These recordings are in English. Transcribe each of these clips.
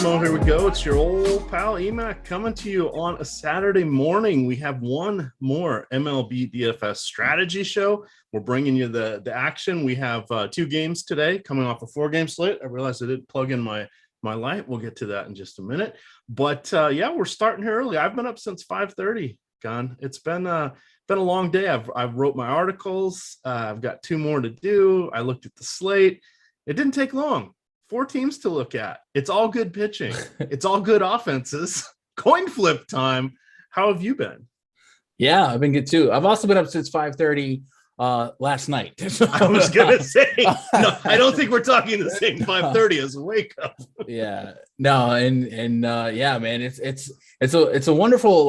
Awesemo, here we go. It's your old pal Emac coming to you on a Saturday morning. We have one more MLB DFS strategy show. We're bringing you the action. We have 2 games today coming off a 4-game slate. I realized I didn't plug in my light. We'll get to that in just a minute. But yeah, we're starting here early. I've been up since 5:30. Gun. It's been a long day. I've wrote my articles. I've got 2 more to do. I looked at the slate. It didn't take long. 4 teams to look at. It's all good pitching. It's all good offenses. Coin flip time. How have you been? Yeah, I've been good too. I've also been up since 5:30 last night. I was gonna say, no, I don't think we're talking the same 5:30 as a wake up. Yeah, no, and yeah, man, it's a wonderful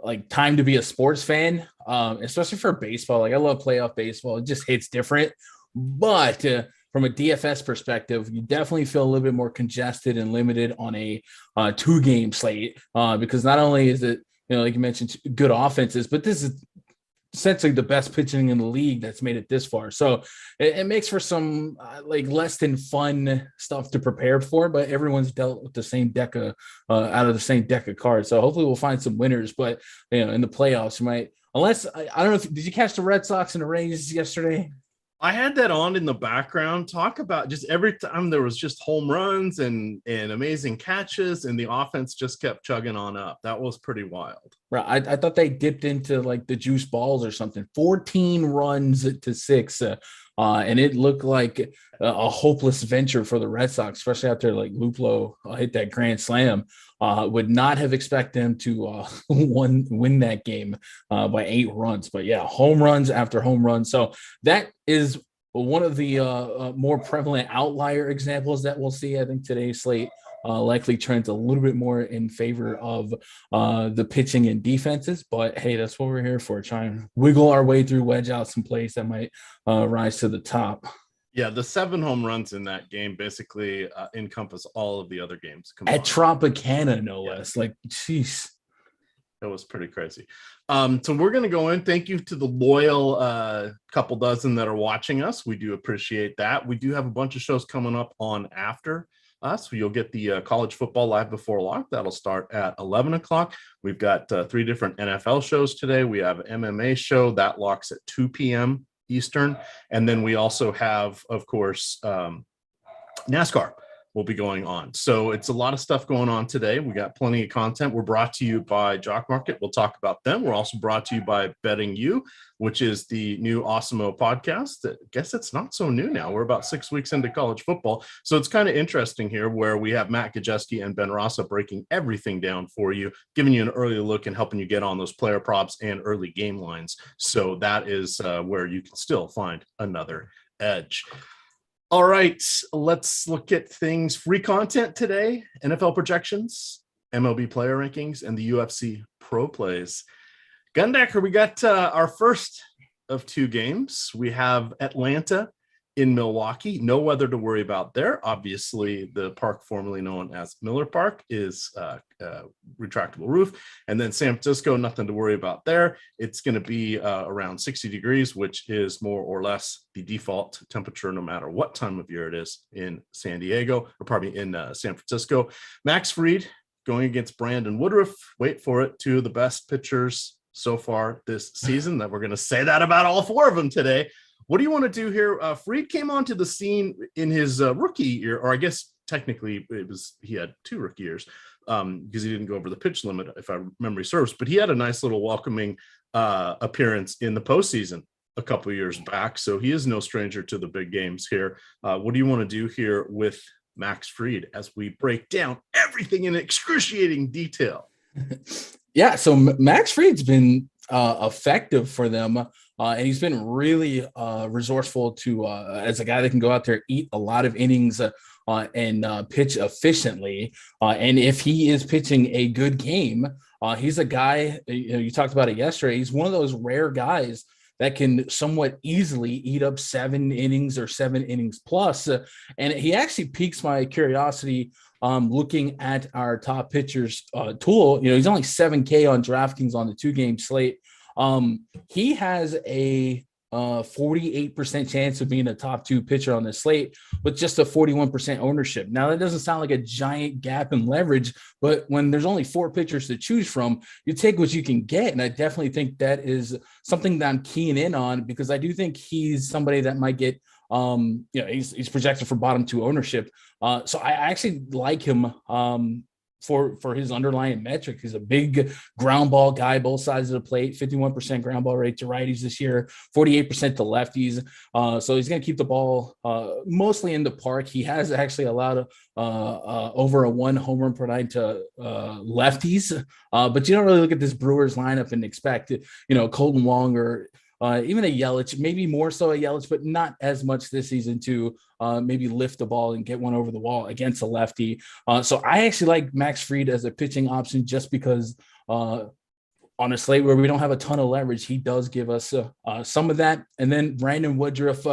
like time to be a sports fan, especially for baseball. Like I love playoff baseball. It just hits different, but from a DFS perspective, you definitely feel a little bit more congested and limited on a 2-game slate because not only is it, like you mentioned, good offenses, but this is essentially the best pitching in the league that's made it this far. So it makes for some like less than fun stuff to prepare for, but everyone's dealt with the same deck of out of the same deck of cards. So hopefully we'll find some winners, but in the playoffs, you might, unless I don't know did you catch the Red Sox and the Rays yesterday? I had that on in the background. Talk about just every time there was just home runs and amazing catches, and the offense just kept chugging on up. That was pretty wild. Right. I thought they dipped into like the juice balls or something. 14 runs to 6. And it looked like a hopeless venture for the Red Sox, especially after like Luplow hit that grand slam. Would not have expected them to win that game by 8 runs. But yeah, home runs after home run. So that is one of the more prevalent outlier examples that we'll see. I think today's slate likely trends a little bit more in favor of the pitching and defenses. But hey, that's what we're here for. Try and wiggle our way through, wedge out some plays that might rise to the top. Yeah, the 7 home runs in that game basically encompass all of the other games at Tropicana, no less. Like, jeez, that was pretty crazy. So we're going to go in. Thank you to the loyal couple dozen that are watching us. We do appreciate that. We do have a bunch of shows coming up on after us. You'll get the college football live before lock. That'll start at 11 o'clock. We've got 3 different NFL shows today. We have an MMA show that locks at 2 p.m. Eastern. And then we also have, of course, NASCAR will be going on. So it's a lot of stuff going on today. We got plenty of content. We're brought to you by Jock Market. We'll talk about them. We're also brought to you by Betting You, which is the new Awesemo podcast. I guess it's not so new now. We're about 6 weeks into college football. So it's kind of interesting here where we have Matt Gajeski and Ben Rasa breaking everything down for you, giving you an early look and helping you get on those player props and early game lines. So that is where you can still find another edge. All right, let's look at things. Free content today, NFL projections, MLB player rankings, and the UFC pro plays. Gundecker, we got our first of 2 games. We have Atlanta in Milwaukee. No weather to worry about there. Obviously, the park formerly known as Miller Park is retractable roof. And then San Francisco, nothing to worry about there. It's going to be around 60 degrees, which is more or less the default temperature no matter what time of year it is in San Diego, or pardon me, in San Francisco. Max Fried going against Brandon Woodruff. Wait for it. 2 of the best pitchers so far this season. That we're going to say that about all 4 of them today. What do you want to do here? Fried came onto the scene in his rookie year, or I guess technically he had 2 rookie years because he didn't go over the pitch limit, if memory serves. But he had a nice little welcoming appearance in the postseason a couple of years back. So he is no stranger to the big games here. What do you want to do here with Max Fried as we break down everything in excruciating detail? Yeah, so Max Fried's been effective for them. And he's been really resourceful to as a guy that can go out there, eat a lot of innings and pitch efficiently. And if he is pitching a good game, he's a guy, you talked about it yesterday. He's one of those rare guys that can somewhat easily eat up 7 innings or 7 innings plus. And he actually piques my curiosity looking at our top pitchers tool. He's only 7K on DraftKings on the 2-game slate. He has a 48% chance of being a top 2 pitcher on the slate with just a 41% ownership. Now, that doesn't sound like a giant gap in leverage, but when there's only 4 pitchers to choose from, you take what you can get. And I definitely think that is something that I'm keying in on, because I do think he's somebody that might get, he's projected for bottom 2 ownership. So I actually like him for his underlying metric. He's a big ground ball guy, both sides of the plate, 51% ground ball rate to righties this year, 48% to lefties. So he's going to keep the ball mostly in the park. He has actually allowed over a 1 home run per nine to lefties. But you don't really look at this Brewers lineup and expect, Colton Wong or even a Yelich, maybe more so a Yelich, but not as much this season to maybe lift the ball and get one over the wall against a lefty. So I actually like Max Fried as a pitching option just because on a slate where we don't have a ton of leverage, he does give us some of that. And then Brandon Woodruff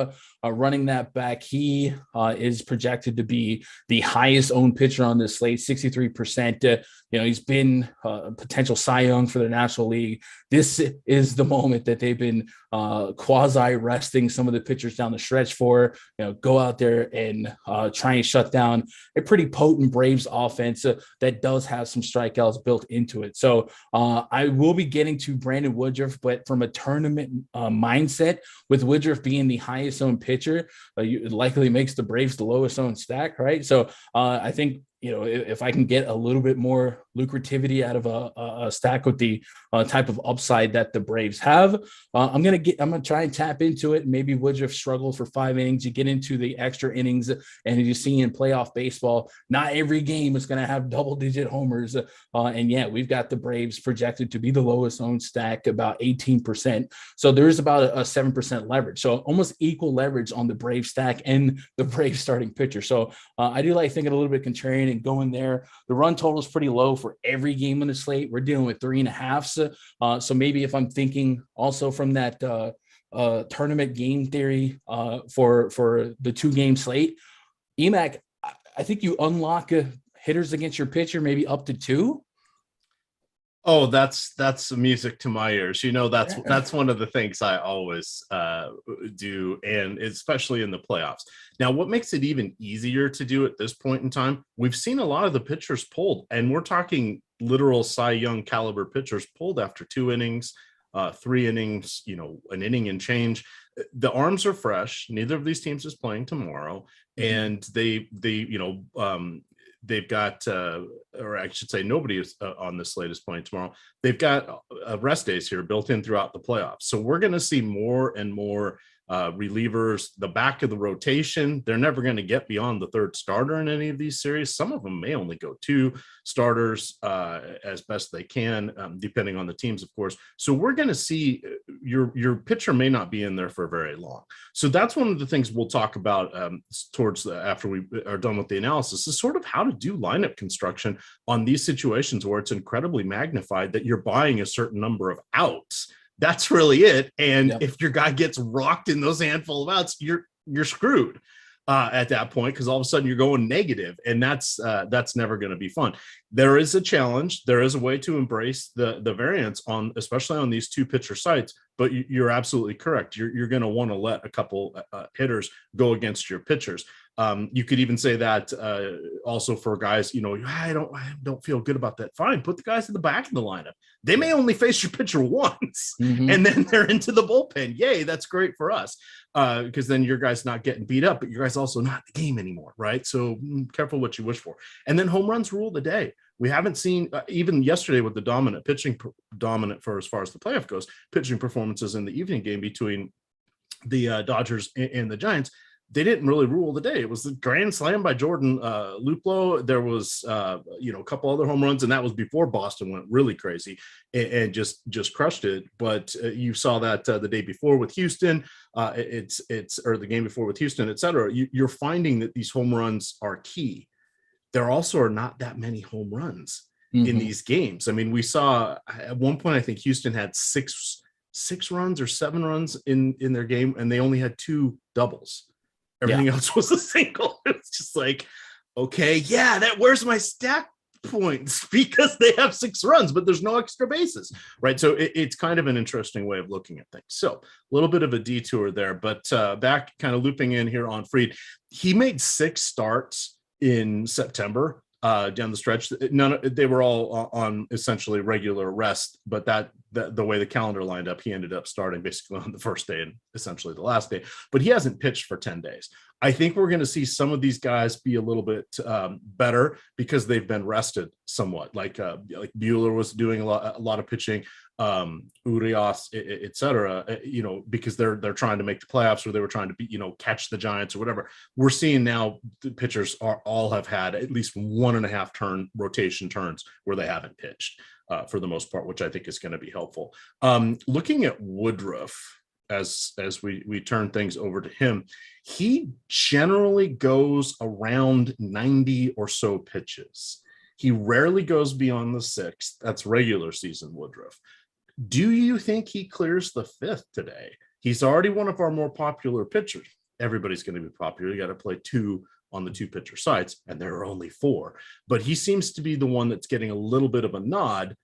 running that back, he is projected to be the highest owned pitcher on this slate, 63%. He's been a potential Cy Young for the National League. This is the moment that they've been quasi resting some of the pitchers down the stretch for, go out there and try and shut down a pretty potent Braves offense that does have some strikeouts built into it. So I will be getting to Brandon Woodruff, but from a tournament mindset, with Woodruff being the highest owned pitcher, it likely makes the Braves the lowest owned stack, right? So I think, if I can get a little bit more lucrativity out of a stack with the type of upside that the Braves have, I'm going to try and tap into it. Maybe Woodruff struggled for 5 innings. You get into the extra innings, and you see in playoff baseball, not every game is going to have double-digit homers. And yeah, we've got the Braves projected to be the lowest owned stack, about 18%. So there is about a 7% leverage. So almost equal leverage on the Braves stack and the Braves starting pitcher. So I do like thinking a little bit contrarian and going there. The run total is pretty low for every game on the slate. We're dealing with 3.5. So maybe if I'm thinking also from that tournament game theory for the 2-game slate, EMAC, I think you unlock hitters against your pitcher, maybe up to 2. Oh, that's music to my ears. That's one of the things I always do, and especially in the playoffs. Now, what makes it even easier to do at this point in time, we've seen a lot of the pitchers pulled, and we're talking literal Cy Young caliber pitchers pulled after 2 innings, 3 innings, an inning and change. The arms are fresh. Neither of these teams is playing tomorrow, and they've got, or I should say nobody is on this slate is playing tomorrow. They've got rest days here built in throughout the playoffs. So we're going to see more and more relievers, the back of the rotation. They're never going to get beyond the 3rd starter in any of these series. Some of them may only go 2 starters as best they can, depending on the teams, of course. So we're going to see your pitcher may not be in there for very long. So that's one of the things we'll talk about after we are done with the analysis, is sort of how to do lineup construction on these situations where it's incredibly magnified that you're buying a certain number of outs. That's really it. And if your guy gets rocked in those handful of outs, you're screwed at that point, because all of a sudden you're going negative, and that's never going to be fun. There is a challenge. There is a way to embrace the variance especially on these 2 pitcher sites. But you're absolutely correct. You're going to want to let a couple hitters go against your pitchers. You could even say that also for guys, I don't feel good about that. Fine, put the guys in the back of the lineup. They may only face your pitcher once, and then they're into the bullpen. Yay, that's great for us, because then your guy's not getting beat up, but your guy's also not the game anymore, right? So careful what you wish for. And then home runs rule the day. We haven't seen, even yesterday with the dominant for as far as the playoff goes, pitching performances in the evening game between the Dodgers and the Giants. They didn't really rule the day. It was the grand slam by Jordan Luplow. There was, a couple other home runs, and that was before Boston went really crazy and just crushed it. But you saw that the day before with Houston, or the game before with Houston, et cetera. You're finding that these home runs are key. There also are not that many home runs in these games. I mean, we saw at one point, I think Houston had six runs or 7 runs in their game, and they only had 2 doubles. Everything else was a single. It's just like, okay, where's my stack points because they have 6 runs, but there's no extra bases, right? So it's kind of an interesting way of looking at things. So a little bit of a detour there, but back kind of looping in here on Fried. He made 6 starts in September. Down the stretch, they were all on essentially regular rest, but that the way the calendar lined up, he ended up starting basically on the first day and essentially the last day, but he hasn't pitched for 10 days. I think we're going to see some of these guys be a little bit better because they've been rested somewhat, like Buehler was doing a lot of pitching, Urias, et cetera, because they're trying to make the playoffs, or they were trying to be, catch the Giants or whatever. We're seeing now the pitchers all have had at least 1.5 rotation turns where they haven't pitched for the most part, which I think is going to be helpful. Looking at Woodruff, as we turn things over to him, he generally goes around 90 or so pitches. He rarely goes beyond the 6th. That's regular season Woodruff. Do you think he clears the 5th today? He's already one of our more popular pitchers. Everybody's going to be popular. You got to play 2 on the 2 pitcher sides, and there are only 4. But he seems to be the one that's getting a little bit of a nod.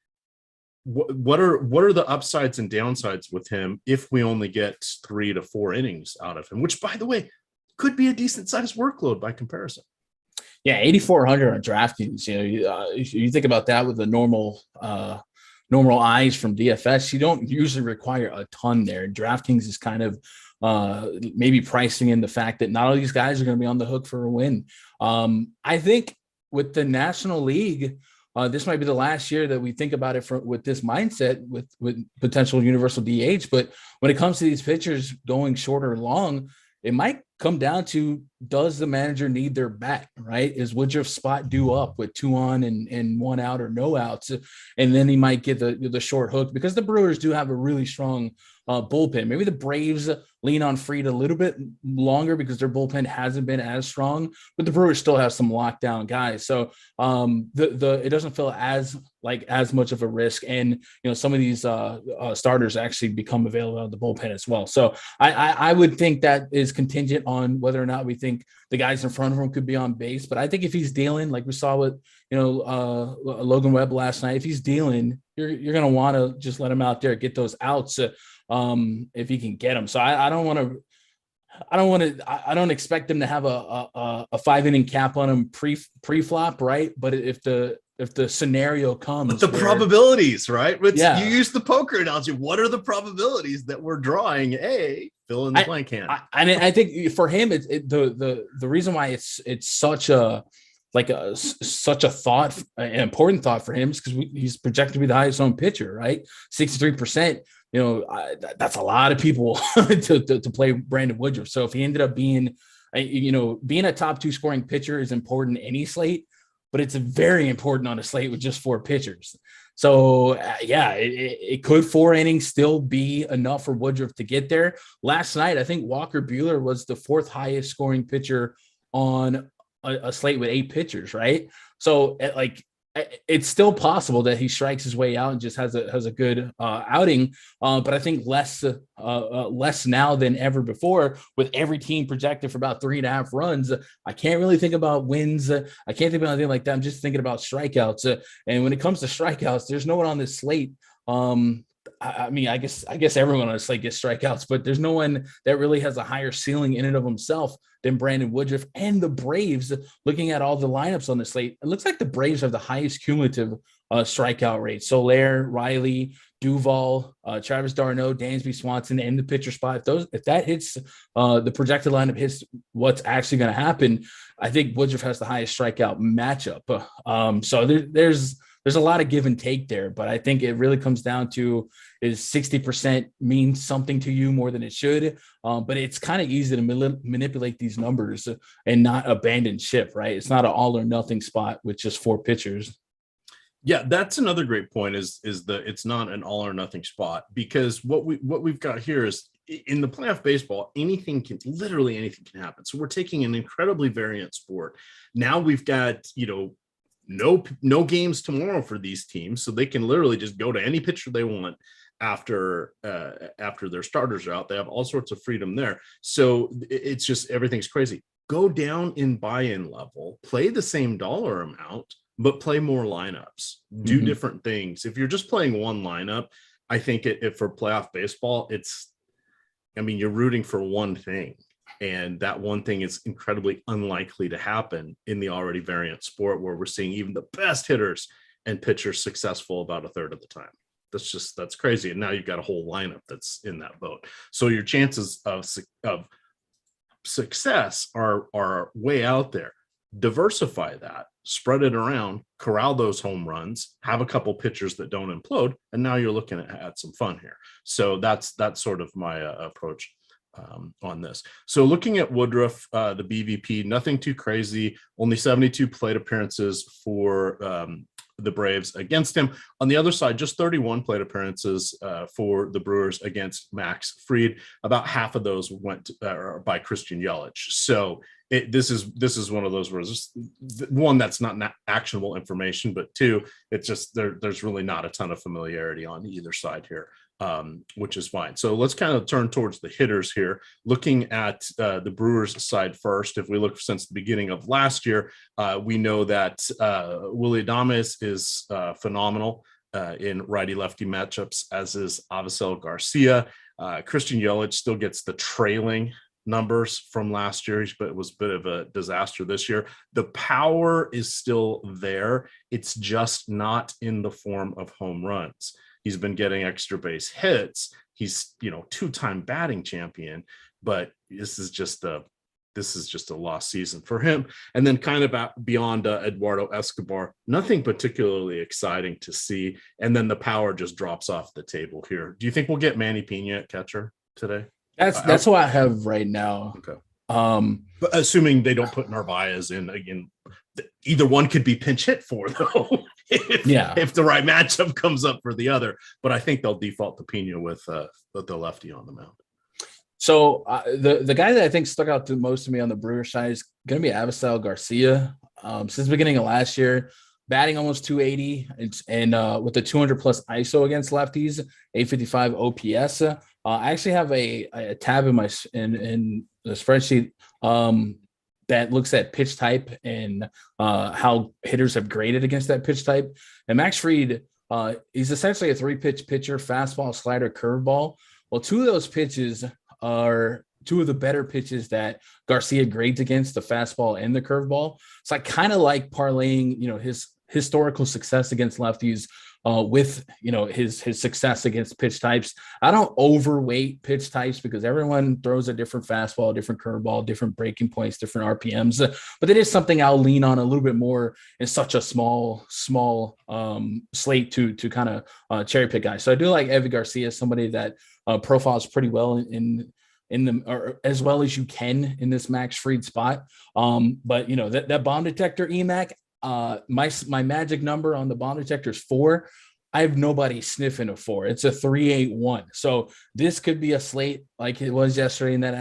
What are the upsides and downsides with him if we only get 3 to 4 innings out of him, which, by the way, could be a decent sized workload by comparison? Yeah, 8,400 on DraftKings. You think about that with the normal eyes from DFS. You don't usually require a ton there. DraftKings is kind of maybe pricing in the fact that not all these guys are going to be on the hook for a win. I think with the National League, this might be the last year that we think about it with this mindset with potential universal DH. But when it comes to these pitchers going short or long, it might come down to, does the manager need their bat, right? Is Woodruff's spot due up with 2 on and 1 out or no outs? And then he might get the short hook, because the Brewers do have a really strong bullpen. Maybe the Braves lean on Fried a little bit longer because their bullpen hasn't been as strong, but the Brewers still have some lockdown guys. So it doesn't feel as much of a risk. And, some of these starters actually become available out of the bullpen as well. So I would think that is contingent on whether or not we think the guys in front of him could be on base. But I think if he's dealing, like we saw with, Logan Webb last night, if he's dealing, you're going to want to just let him out there, get those outs if he can get them. So I don't expect him to have a 5-inning cap on him pre-flop, right? But if the scenario comes, but the probabilities, right? Yeah. You use the poker analogy. What are the probabilities that we're drawing fill in the blank hand? I think for him, the reason why it's such a thought, an important thought for him, is because he's projected to be the highest owned pitcher, right? 63%. That's a lot of people to play Brandon Woodruff. So if he ended up being a top 2 scoring pitcher is important in any slate, but it's very important on a slate with just 4 pitchers. So it could 4 innings still be enough for Woodruff to get there. Last night, I think Walker Buehler was the 4th highest scoring pitcher on a slate with 8 pitchers, right? So it's still possible that he strikes his way out and just has a good outing. But I think less now than ever before, with every team projected for about 3.5 runs. I can't really think about wins. I can't think about anything like that. I'm just thinking about strikeouts. And when it comes to strikeouts, there's no one on this slate. I guess everyone on the slate gets strikeouts, but there's no one that really has a higher ceiling in and of himself than Brandon Woodruff. And the Braves, looking at all the lineups on the slate, it looks like the Braves have the highest cumulative strikeout rate. Soler, Riley, Duvall, Travis d'Arnaud, Dansby Swanson, and the pitcher spot. If that hits, the projected lineup hits what's actually going to happen, I think Woodruff has the highest strikeout matchup. So there's a lot of give and take there, but I think it really comes down to, is 60% mean something to you more than it should? But it's kind of easy to manipulate these numbers and not abandon ship, right? It's not an all or nothing spot with just 4 pitchers. Yeah, that's another great point. Is it's not an all or nothing spot, because what we've got here is, in the playoff baseball, literally anything can happen. So we're taking an incredibly variant sport. Now we've got no games tomorrow for these teams, so they can literally just go to any pitcher they want after their starters are out. They have all sorts of freedom there. So it's just, everything's crazy. Go down in buy-in level, play the same dollar amount, but play more lineups, do different things. If you're just playing one lineup, I think if for playoff baseball, you're rooting for one thing. And that one thing is incredibly unlikely to happen in the already variant sport, where we're seeing even the best hitters and pitchers successful about a third of the time. That's crazy. And now you've got a whole lineup that's in that boat. So your chances of success are way out there. Diversify that, spread it around, corral those home runs, have a couple pitchers that don't implode, and now you're looking at some fun here. So that's sort of my approach on this. So looking at Woodruff, the BVP, nothing too crazy, only 72 plate appearances for the Braves against him. On the other side, just 31 plate appearances for the Brewers against Max Fried. About half of those went by Christian Yelich. So this is one of those where one, that's not actionable information, but two, it's just there's really not a ton of familiarity on either side here. Which is fine. So let's kind of turn towards the hitters here. Looking at the Brewers side first, if we look since the beginning of last year, we know that Willy Adames is phenomenal in righty-lefty matchups, as is Avisail Garcia. Christian Yelich still gets the trailing numbers from last year, but it was a bit of a disaster this year. The power is still there. It's just not in the form of home runs. He's been getting extra base hits. He's, two-time batting champion, but this is just a lost season for him. And then kind of beyond Eduardo Escobar, nothing particularly exciting to see. And then the power just drops off the table here. Do you think we'll get Manny Pena at catcher today? That's what I have right now. Okay. But assuming they don't put Narvaez in again, either one could be pinch hit for, though. If the right matchup comes up for the other. But I think they'll default to Pena with the lefty on the mound. So the guy that I think stuck out the most to me on the Brewers side is going to be Avisail Garcia. Since the beginning of last year, batting almost 280 and with a 200 plus ISO against lefties, 855 OPS. I actually have a tab in in the spreadsheet that looks at pitch type and how hitters have graded against that pitch type. And Max Fried, he's essentially a 3-pitch pitcher: fastball, slider, curveball. Well, 2 of those pitches are 2 of the better pitches that Garcia grades against, the fastball and the curveball. So I kind of like parlaying, his historical success against lefties with his success against pitch types. I don't overweight pitch types because everyone throws a different fastball, different curveball, different breaking points, different RPMs. But it is something I'll lean on a little bit more in such a small slate to kind of cherry pick guys. So I do like Evi Garcia, somebody that profiles pretty well in the, or as well as you can in this Max Fried spot. But that bomb detector EMAC. My magic number on the bomb detector is 4. I have nobody sniffing a 4. It's a 3-8-1. So this could be a slate like it was yesterday in that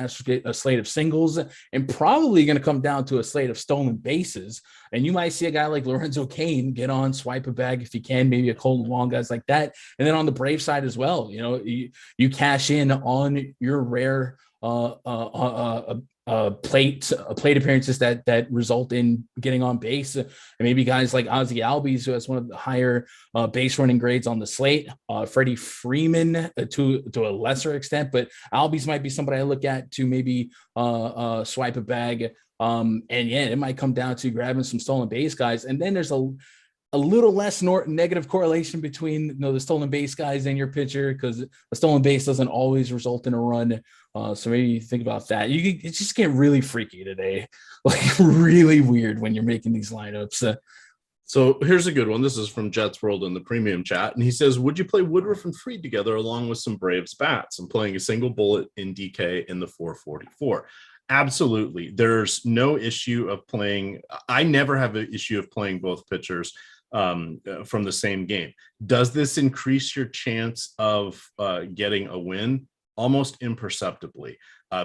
a slate of singles, and probably going to come down to a slate of stolen bases. And you might see a guy like Lorenzo Cain get on, swipe a bag if he can, maybe a Colton Wong, guys like that. And then on the Brave side as well, you cash in on your rare plate appearances that result in getting on base, and maybe guys like Ozzie Albies, who has one of the higher base running grades on the slate, Freddie Freeman to a lesser extent, but Albies might be somebody I look at to maybe swipe a bag, and it might come down to grabbing some stolen base guys. And then there's a little less negative correlation between the stolen base guys and your pitcher, because a stolen base doesn't always result in a run. So maybe you think about that. It just get really freaky today, like really weird when you're making these lineups. So here's a good one. This is from Jets World in the premium chat. And he says, would you play Woodruff and Fried together along with some Braves bats and playing a single bullet in DK in the 444? Absolutely. There's no issue of playing. I never have an issue of playing both pitchers from the same game. Does this increase your chance of getting a win? Almost imperceptibly,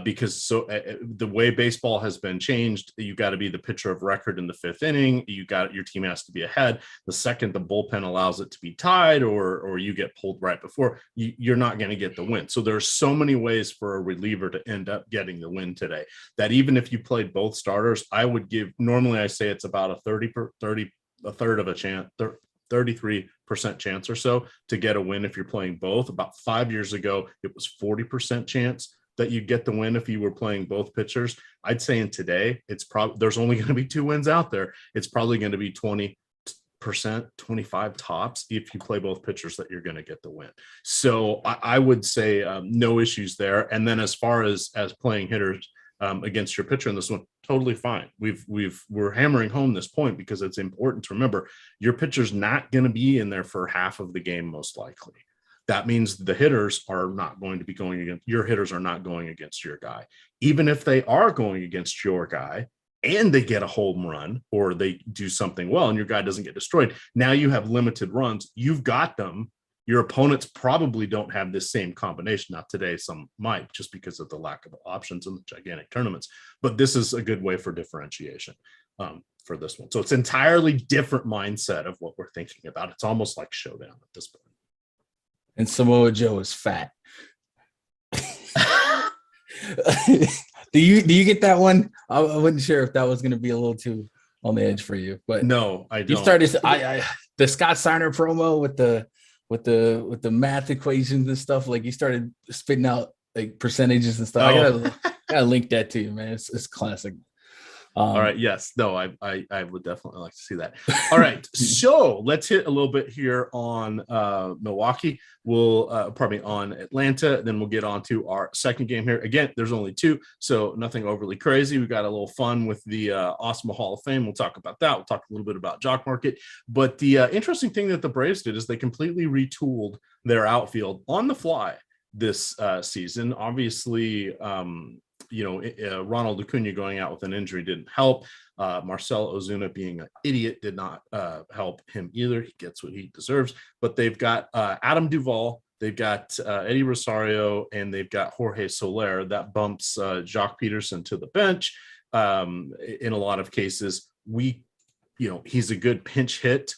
because the way baseball has been changed, you got to be the pitcher of record in the 5th inning. Your team has to be ahead. The second the bullpen allows it to be tied, or you get pulled right before, you're not going to get the win. So there's so many ways for a reliever to end up getting the win today, that even if you played both starters, I would give, normally I say it's about a 30 a third of a chance, 33% chance or so to get a win if you're playing both. About 5 years ago, it was 40% chance that you get the win if you were playing both pitchers. I'd say in today, it's probably there's only going to be 2 wins out there. It's probably going to be 20%, 25 tops if you play both pitchers that you're going to get the win. So I would say no issues there. And then as far as playing hitters against your pitcher in this one, totally fine. We're hammering home this point because it's important to remember your pitcher's not going to be in there for half of the game most likely. That means the hitters are not going to be going against your hitters are not going against your guy. Even if they are going against your guy and they get a home run or they do something well and your guy doesn't get destroyed, now you have limited runs. You've got them. Your opponents probably don't have this same combination. Not today, some might, just because of the lack of options in the gigantic tournaments. But this is a good way for differentiation for this one. So it's entirely different mindset of what we're thinking about. It's almost like Showdown at this point. And Samoa Joe is fat. Do you get that one? I wasn't sure if that was going to be a little too on the edge for you, but no, I don't. You started the Scott Steiner promo with the math equations and stuff. Like you started spitting out like percentages and stuff. Oh. I gotta link that to you, man. It's classic. All right. Yes. No, I would definitely like to see that. All right. So let's hit a little bit here on Milwaukee. We'll probably on Atlanta. Then we'll get on to our second game here. Again, there's only 2, so nothing overly crazy. We got a little fun with the Awesemo Hall of Fame. We'll talk about that. We'll talk a little bit about Jock Market. But the interesting thing that the Braves did is they completely retooled their outfield on the fly this season. Obviously, Ronald Acuna going out with an injury didn't help. Marcell Ozuna being an idiot did not help him either. He gets what he deserves. But they've got Adam Duvall, they've got Eddie Rosario, and they've got Jorge Soler. That bumps Jock Peterson to the bench. In a lot of cases, he's a good pinch hit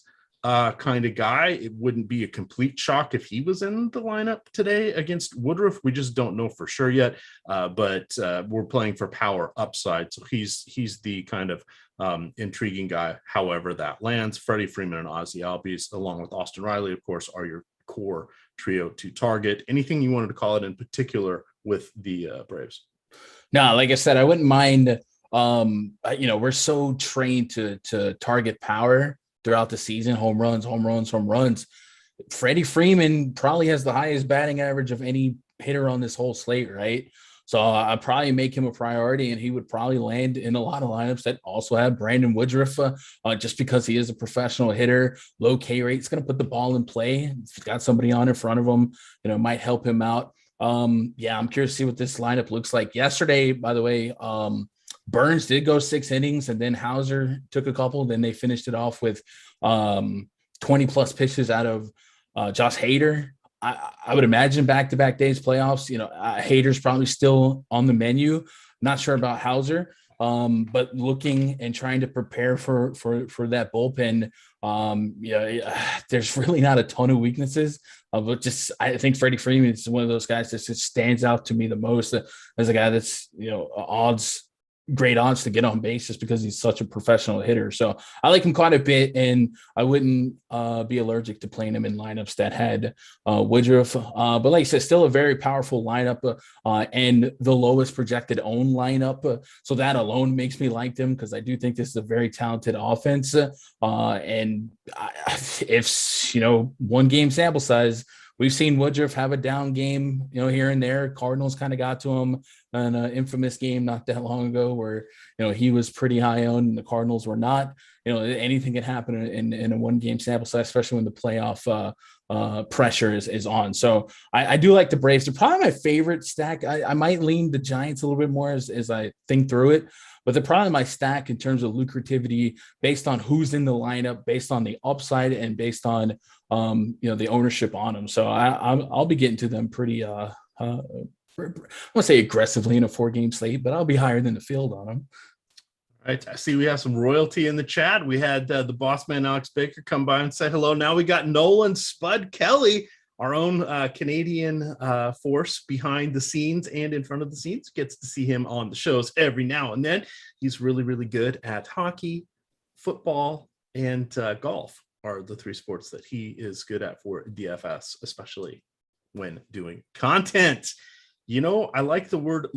kind of guy. It wouldn't be a complete shock if he was in the lineup today against Woodruff. We just don't know for sure yet, but we're playing for power upside. So he's the kind of intriguing guy, however that lands. Freddie Freeman and Ozzie Albies, along with Austin Riley, of course, are your core trio to target. Anything you wanted to call it in particular with the Braves? No, like I said, I wouldn't mind. We're so trained to target power throughout the season, home runs. Freddie Freeman probably has the highest batting average of any hitter on this whole slate, right? So I'd probably make him a priority, and he would probably land in a lot of lineups that also have Brandon Woodruff, just because he is a professional hitter, low K rate. It's going to put the ball in play. If he's got somebody on in front of him, might help him out. I'm curious to see what this lineup looks like. Yesterday, by the way, Burns did go 6 innings, and then Hauser took a couple. Then they finished it off with 20 plus pitches out of Josh Hader. I would imagine back-to-back days playoffs. Hader's probably still on the menu. Not sure about Hauser, but looking and trying to prepare for that bullpen. There's really not a ton of weaknesses. But I think Freddie Freeman is one of those guys that just stands out to me the most as a guy that's great odds to get on base just because he's such a professional hitter. So I like him quite a bit, and I wouldn't be allergic to playing him in lineups that had Woodruff. But like I said, still a very powerful lineup and the lowest projected own lineup. So that alone makes me like them, because I do think this is a very talented offense. And if, one game sample size, we've seen Woodruff have a down game, here and there. Cardinals kind of got to him in an infamous game not that long ago where, he was pretty high owned and the Cardinals were not. Anything can happen in a one game sample size, especially when the playoff pressure is on. So I do like the Braves. They're probably my favorite stack. I might lean the Giants a little bit more as I think through it. But they're probably my stack in terms of lucrativity based on who's in the lineup, based on the upside, and based on the ownership on them. So I'll be getting to them pretty I won't say aggressively in a 4-game slate, but I'll be higher than the field on them. All right. I see we have some royalty in the chat. We had the boss man Alex Baker come by and say hello. Now we got Nolan Spud Kelly, our own Canadian force behind the scenes and in front of the scenes. Gets to see him on the shows every now and then. He's really, really good at hockey, football, and golf are the three sports that he is good at for DFS, especially when doing content. I like the word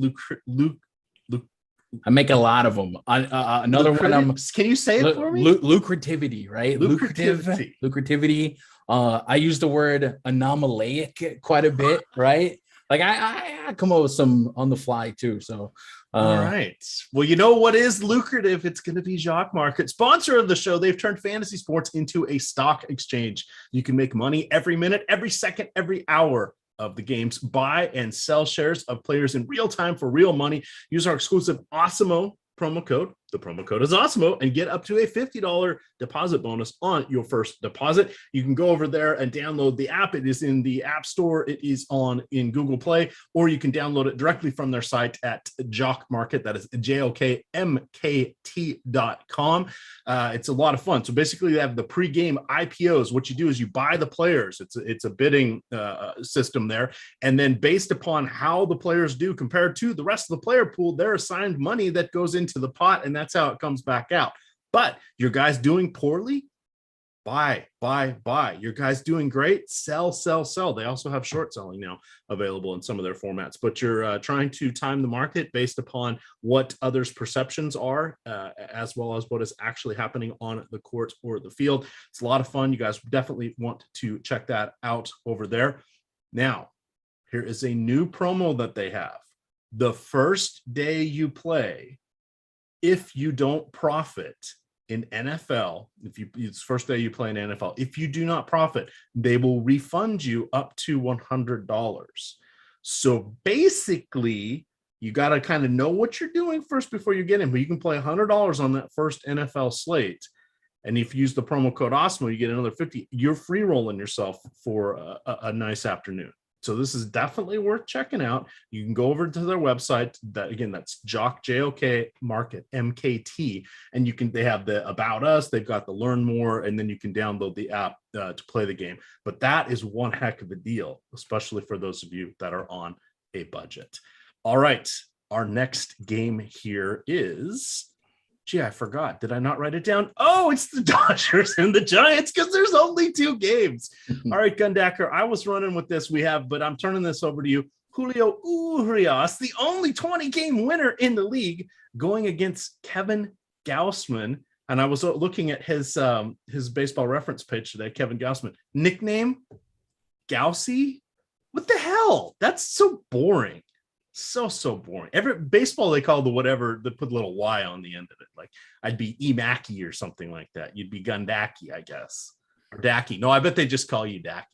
I make a lot of them. Another one. Can you say it for me? Lucrativity, right? Lucrativity. I use the word anomalaic quite a bit, right? Like I come up with some on the fly too. So all right. Well, you know what is lucrative? It's going to be Jock Market, sponsor of the show. They've turned fantasy sports into a stock exchange. You can make money every minute, every second, every hour of the games. Buy and sell shares of players in real time for real money. Use our exclusive Awesemo promo code. The promo code is Awesemo, and get up to a $50 deposit bonus on your first deposit. You can go over there and download the app. It is in the App Store. It is in Google Play, or you can download it directly from their site at Jock Market. That is JOKMKT.com. It's a lot of fun. So basically, they have the pregame IPOs. What you do is you buy the players. It's a bidding system there, and then based upon how the players do compared to the rest of the player pool, they're assigned money that goes into the pot, and that's how it comes back out. But your guys doing poorly, buy. Your guys doing great, sell. They also have short selling now available in some of their formats, but you're trying to time the market based upon what others' perceptions are, as well as what is actually happening on the court or the field. It's a lot of fun. You guys definitely want to check that out over there. Now, here is a new promo that they have. The first day you play, if you don't profit in NFL, it's first day you play in NFL, if you do not profit, they will refund you up to $100. So basically, you got to kind of know what you're doing first before you get in, but you can play $100 on that first NFL slate. And if you use the promo code Awesemo, you get another 50. You're free rolling yourself for a nice afternoon. So this is definitely worth checking out. You can go over to their website. That's Jock, JOK Market, MKT. And they have the About Us, they've got the Learn More, and then you can download the app to play the game. But that is one heck of a deal, especially for those of you that are on a budget. All right, our next game here is... Gee, I forgot. Did I not write it down? Oh, it's the Dodgers and the Giants because there's only 2 games. All right, Gundacker, I was running with this. But I'm turning this over to you. Julio Urias, the only 20-game winner in the league, going against Kevin Gausman. And I was looking at his baseball reference page today, Kevin Gausman. Nickname, Gaussy? What the hell? That's so boring. So boring. Baseball, they call the whatever, they put a little Y on the end of it. Like I'd be Emaki or something like that. You'd be Gundaki, I guess. Or Daki. No, I bet they just call you Daki.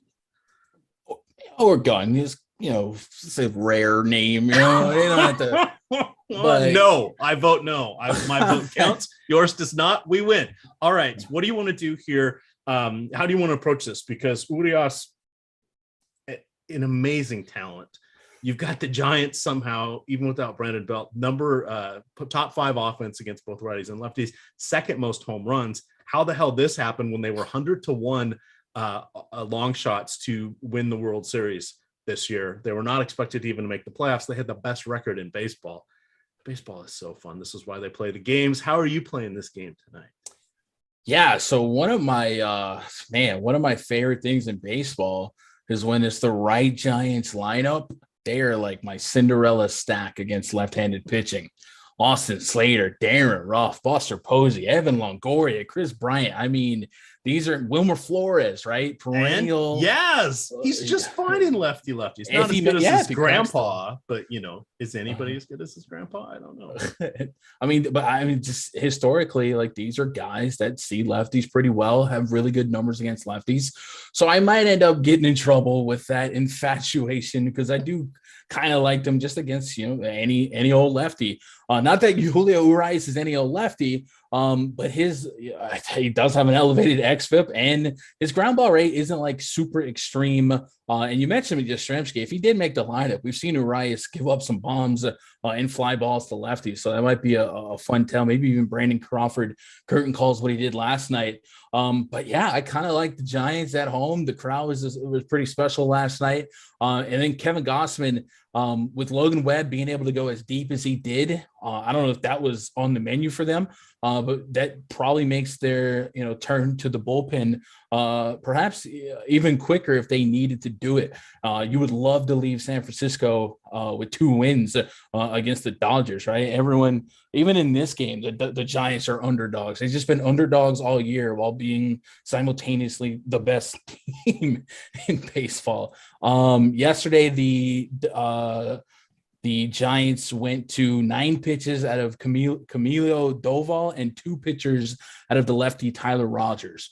Or Gun is, it's a rare name. You don't have to. But no, I vote no. My vote counts. Yours does not. We win. All right. What do you want to do here? How do you want to approach this? Because Urias, an amazing talent. You've got the Giants somehow, even without Brandon Belt, top 5 offense against both righties and lefties, second most home runs. How the hell this happened when they were 100-1 long shots to win the World Series this year? They were not expected to even make the playoffs. They had the best record in baseball. Baseball is so fun. This is why they play the games. How are you playing this game tonight? Yeah, so one of my favorite things in baseball is when it's the right Giants lineup. They are like my Cinderella stack against left-handed pitching. Austin Slater, Darren Ruff, Buster Posey, Evan Longoria, Chris Bryant. I mean, these are Wilmer Flores, right? Perennial. And yes, he's just fine in lefties. Not as good as his grandpa, but is anybody as good as his grandpa? I don't know. Just historically, like these are guys that see lefties pretty well, have really good numbers against lefties. So I might end up getting in trouble with that infatuation because I do kind of like them just against any old lefty. Not that Julio Urias is any old lefty, but he does have an elevated xFIP, and his ground ball rate isn't like super extreme. And you mentioned Yastrzemski. If he did make the lineup, we've seen Urias give up some bombs and fly balls to lefties. So that might be a fun tell. Maybe even Brandon Crawford curtain calls what he did last night. But yeah, I kind of like the Giants at home. The crowd was pretty special last night. And then Kevin Gausman, With Logan Webb being able to go as deep as he did, I don't know if that was on the menu for them, but that probably makes their turn to the bullpen perhaps even quicker if they needed to do it. You would love to leave San Francisco with 2 wins against the Dodgers, right? Everyone, even in this game, the Giants are underdogs. They've just been underdogs all year while being simultaneously the best team in baseball. Yesterday, the Giants went to 9 pitches out of Camilo Doval and 2 pitchers out of the lefty Tyler Rogers.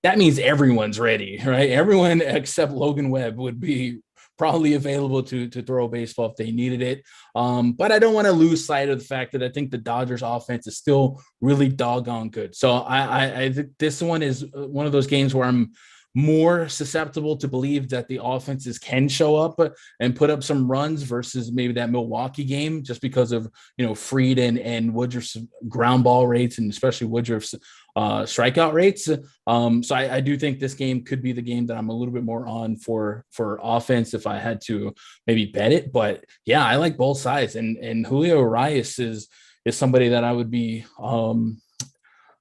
That means everyone's ready, right? Everyone except Logan Webb would be probably available to throw a baseball if they needed it. But I don't want to lose sight of the fact that I think the Dodgers offense is still really doggone good. So I think this one is one of those games where I'm more susceptible to believe that the offenses can show up and put up some runs versus maybe that Milwaukee game, just because of, Fried and Woodruff's ground ball rates, and especially Woodruff's strikeout rates. So I do think this game could be the game that I'm a little bit more on for offense if I had to maybe bet it. But yeah, I like both sides, and Julio Urias is somebody that I would be kind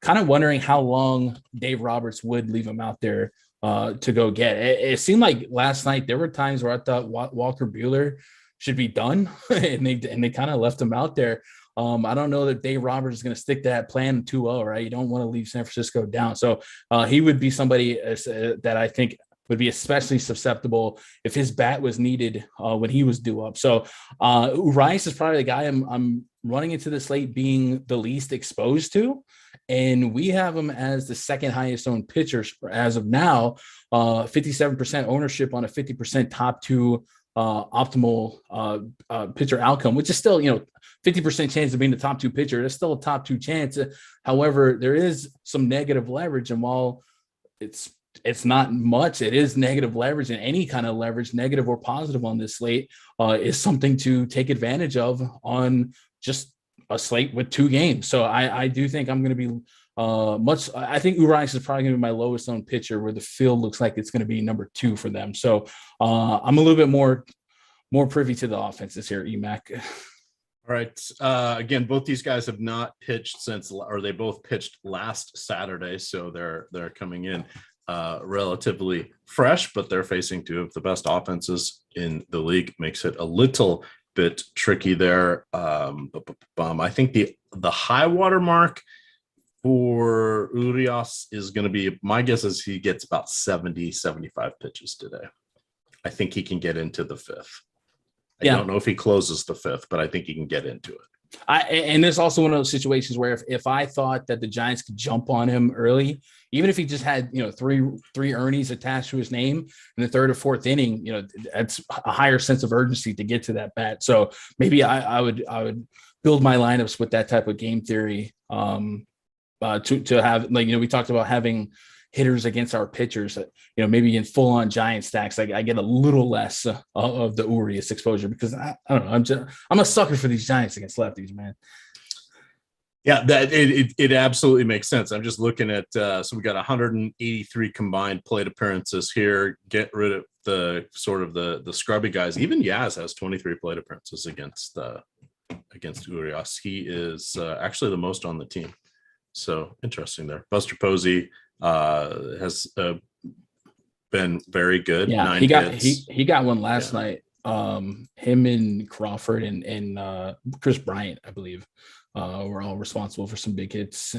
of wondering how long Dave Roberts would leave him out there to go get. It seemed like last night there were times where I thought Walker Buehler should be done, and they kind of left him out there. I don't know that Dave Roberts is going to stick to that plan 2-0, right? You don't want to leave San Francisco down. So he would be somebody that I think would be especially susceptible if his bat was needed when he was due up. So Urias is probably the guy I'm running into the slate being the least exposed to. And we have him as the second highest owned pitcher as of now, 57% ownership on a 50% top 2 optimal pitcher outcome, which is still, 50% chance of being the top 2 pitcher. That's still a top 2 chance. However, there is some negative leverage. And while it's not much, it is negative leverage, and any kind of leverage, negative or positive on this slate is something to take advantage of on just a slate with 2 games. So I do think I'm going to be I think Urias is probably going to be my lowest owned pitcher, where the field looks like it's going to be number 2 for them. So I'm a little bit more privy to the offenses here, EMAC. All right. Again, both these guys have not pitched they both pitched last Saturday. So they're coming in relatively fresh, but they're facing 2 of the best offenses in the league. Makes it a little bit tricky there. I think the high water mark for Urias is going to be, my guess is he gets about 75 pitches today. I think he can get into the 5th. I don't know if he closes the 5th, but I think he can get into it. And there's also one of those situations where if I thought that the Giants could jump on him early, even if he just had, three Ernies attached to his name in the 3rd or 4th inning, that's a higher sense of urgency to get to that bat. So maybe I would build my lineups with that type of game theory to have, we talked about having hitters against our pitchers, maybe in full on Giant stacks. I get a little less of the Urias exposure, because I don't know. I'm a sucker for these Giants against lefties, man. Yeah, that it absolutely makes sense. I'm just looking at so we got 183 combined plate appearances here. Get rid of the sort of the scrubby guys. Even Yaz has 23 plate appearances against Urias. He is actually the most on the team. So interesting there. Buster Posey has been very good. Yeah, he got one last night. Him and Crawford and Chris Bryant, I believe, were all responsible for some big hits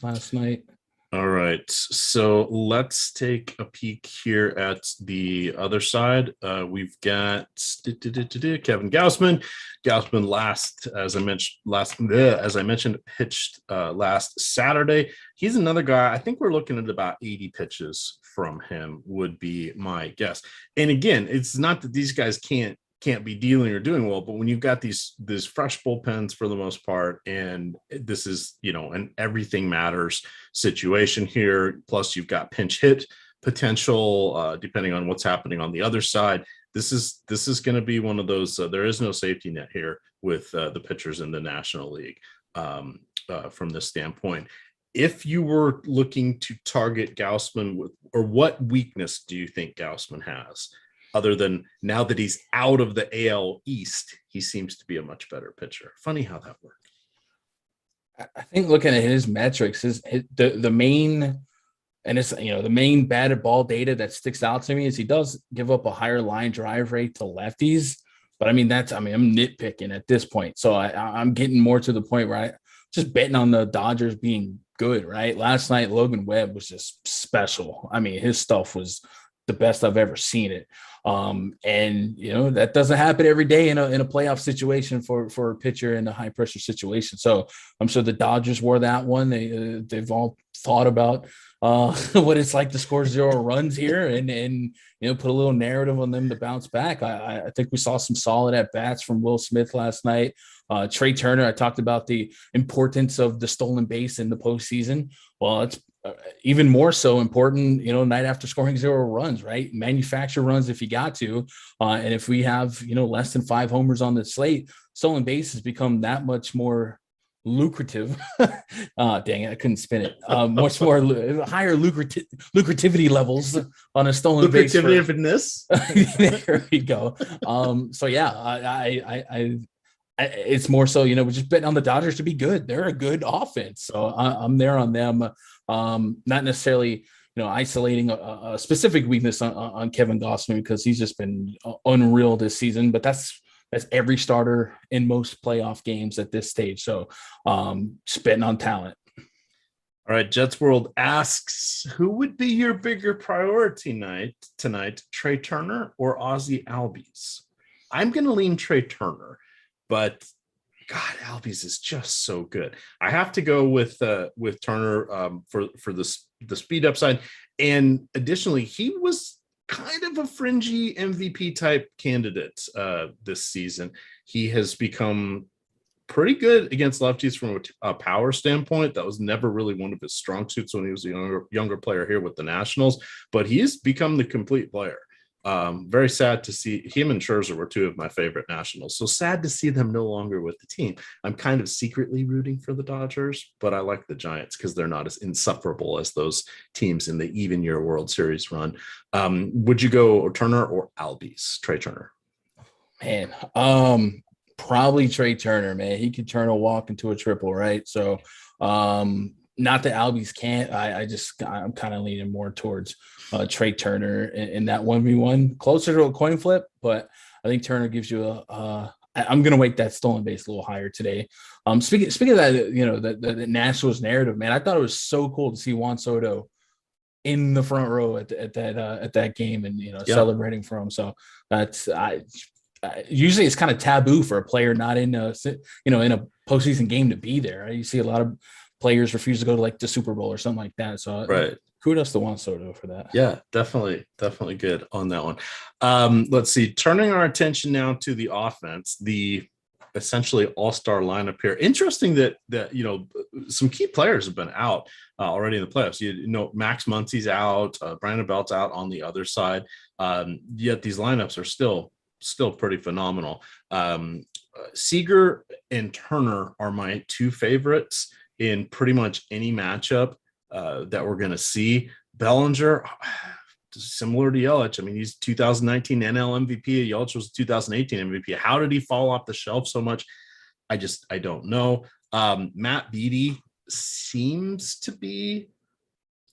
last night. All right, so let's take a peek here at the other side. We've got Kevin Gausman. Gausman as I mentioned, pitched last Saturday. He's another guy. I think we're looking at about 80 pitches from him, would be my guess. And again, it's not that these guys can't be dealing or doing well, but when you've got these fresh bullpens for the most part, and this is, an everything matters situation here, plus you've got pinch hit potential, depending on what's happening on the other side. This is going to be one of those, there is no safety net here with the pitchers in the National League from this standpoint. If you were looking to target Gausman or what weakness do you think Gausman has? other than now that he's out of the AL East, he seems to be a much better pitcher. Funny how that works. I think looking at his metrics, the main, and it's, the main batted ball data that sticks out to me is he does give up a higher line drive rate to lefties. But I'm nitpicking at this point. So I'm getting more to the point where I just betting on the Dodgers being good, right? Last night, Logan Webb was just special. I mean, his stuff was the best I've ever seen it. And that doesn't happen every day in a playoff situation for a pitcher in a high pressure situation. So I'm sure the Dodgers wore that one. They've all thought about what it's like to score 0 runs here and put a little narrative on them to bounce back. I think we saw some solid at bats from Will Smith last night. Trey Turner, I talked about the importance of the stolen base in the postseason. Well, it's even more so important, night after scoring 0 runs, right? Manufacture runs if you got to. And if we have, less than 5 homers on the slate, stolen base has become that much more lucrative. Dang it, I couldn't spin it. Much more higher lucrativity levels on a stolen base. Lucrativeness. There we go. So yeah, I it's more so, we're just betting on the Dodgers to be good. They're a good offense. So I'm there on them. Not necessarily, isolating a specific weakness on Kevin Gausman because he's just been unreal this season, but that's every starter in most playoff games at this stage. So just betting on talent. All right. Jets World asks, who would be your bigger priority tonight, Trey Turner or Ozzie Albies? I'm going to lean Trey Turner, but God, Albies is just so good. I have to go with Turner for the speed upside. And additionally, he was kind of a fringy MVP type candidate this season. He has become pretty good against lefties from a power standpoint. That was never really one of his strong suits when he was a younger player here with the Nationals, but he's become the complete player. Very sad to see him and Scherzer were 2 of my favorite Nationals. So sad to see them no longer with the team. I'm kind of secretly rooting for the Dodgers, but I like the Giants because they're not as insufferable as those teams in the even year World Series run. Would you go Turner or Albies? Trey Turner. Man, probably Trey Turner, man. He could turn a walk into a triple, right? So not that Albies can't. I'm kind of leaning more towards Trey Turner in that 1v1, closer to a coin flip, but I think Turner gives you I'm going to weight that stolen base a little higher today. Speaking of that, the Nationals narrative, man, I thought it was so cool to see Juan Soto in the front row at that game and celebrating for him. So that's usually it's kind of taboo for a player not in a postseason game to be there. Right? You see a lot of players refuse to go to like the Super Bowl or something like that. So right. Kudos to Juan Soto for that. Yeah, definitely good on that one. Let's see. Turning our attention now to the offense, the essentially all-star lineup here. Interesting that some key players have been out already in the playoffs. Max Muncy's out, Brandon Belt's out on the other side. Yet these lineups are still pretty phenomenal. Seager and Turner are my 2 favorites in pretty much any matchup that we're going to see. Bellinger, similar to Yelich. I mean, he's 2019 NL MVP. Yelich was 2018 MVP. How did he fall off the shelf so much? I don't know. Matt Beattie seems to be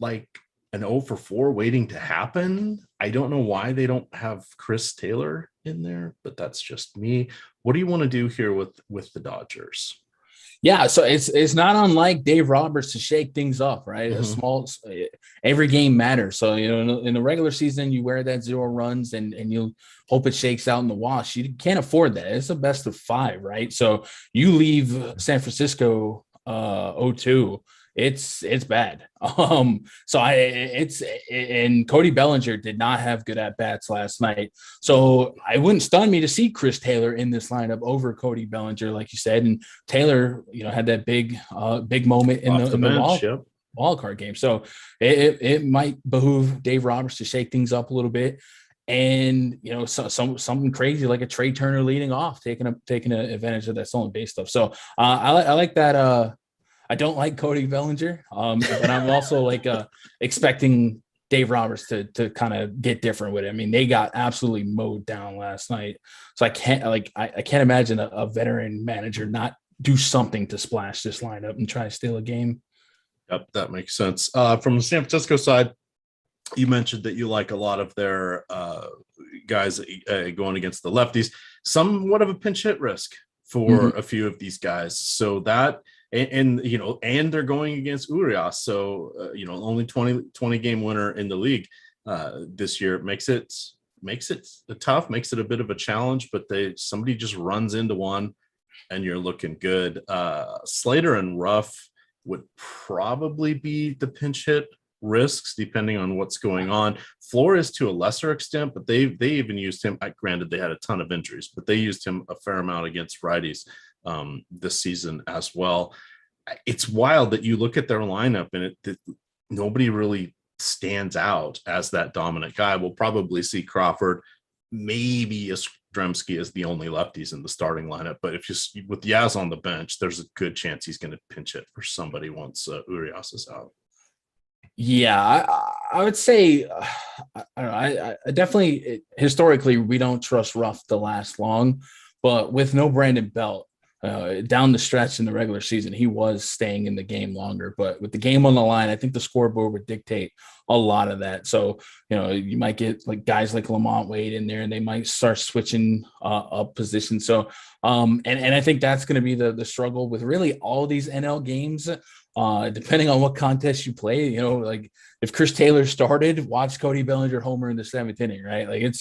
like an 0 for 4 waiting to happen. I don't know why they don't have Chris Taylor in there, but that's just me. What do you want to do here with the Dodgers? Yeah, so it's not unlike Dave Roberts to shake things up, right? Mm-hmm. Every game matters. So, in the regular season, you wear that 0 runs and you hope it shakes out in the wash. You can't afford that. It's a best of 5, right? So you leave San Francisco 0-2. It's bad. And Cody Bellinger did not have good at bats last night. So I wouldn't stun me to see Chris Taylor in this lineup over Cody Bellinger, like you said. And Taylor, had that big moment in the wild card game. So it might behoove Dave Roberts to shake things up a little bit. And something crazy like a Trey Turner leading off, taking advantage of that stolen base stuff. So I like that. I don't like Cody Bellinger, but I'm also expecting Dave Roberts to kind of get different with it. I mean, they got absolutely mowed down last night. So I can't imagine a veteran manager not do something to splash this lineup and try to steal a game. Yep, that makes sense. From the San Francisco side, you mentioned that you like a lot of their guys going against the lefties. Somewhat of a pinch hit risk for a few of these guys. So that, and they're going against Urias. So, only 20 game winner in the league this year makes it tough, makes it a bit of a challenge, but somebody just runs into one and you're looking good. Slater and Ruff would probably be the pinch hit risks depending on what's going on. Flores to a lesser extent, but they even used him. Granted, they had a ton of injuries, but they used him a fair amount against righties this season as well. It's wild that you look at their lineup and nobody really stands out as that dominant guy. We'll probably see Crawford, maybe Yastrzemski as the only lefties in the starting lineup, but if you with Yaz on the bench, there's a good chance he's going to pinch hit for somebody once Urias is out. Yeah, I would say I definitely historically we don't trust Ruff to last long, but with no Brandon Belt down the stretch in the regular season, he was staying in the game longer. But with the game on the line, I think the scoreboard would dictate a lot of that. So you might get like guys like Lamont Wade in there, and they might start switching up positions. So and I think that's going to be the struggle with really all these NL games. Depending on what contest you play, like if Chris Taylor started, watch Cody Bellinger homer in the 7th inning, right? Like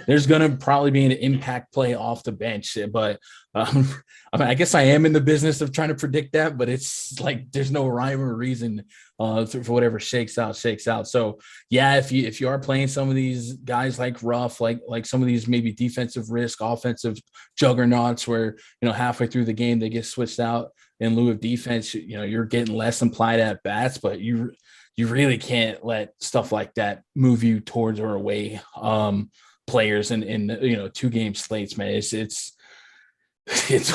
there's going to probably be an impact play off the bench, but I guess I am in the business of trying to predict that, but it's like, there's no rhyme or reason for whatever shakes out. So yeah, if you are playing some of these guys like Ruff, like some of these maybe defensive risk, offensive juggernauts where, halfway through the game, they get switched out in lieu of defense, you're getting less implied at bats, but you really can't let stuff like that move you towards or away players in 2-game slates, man. It's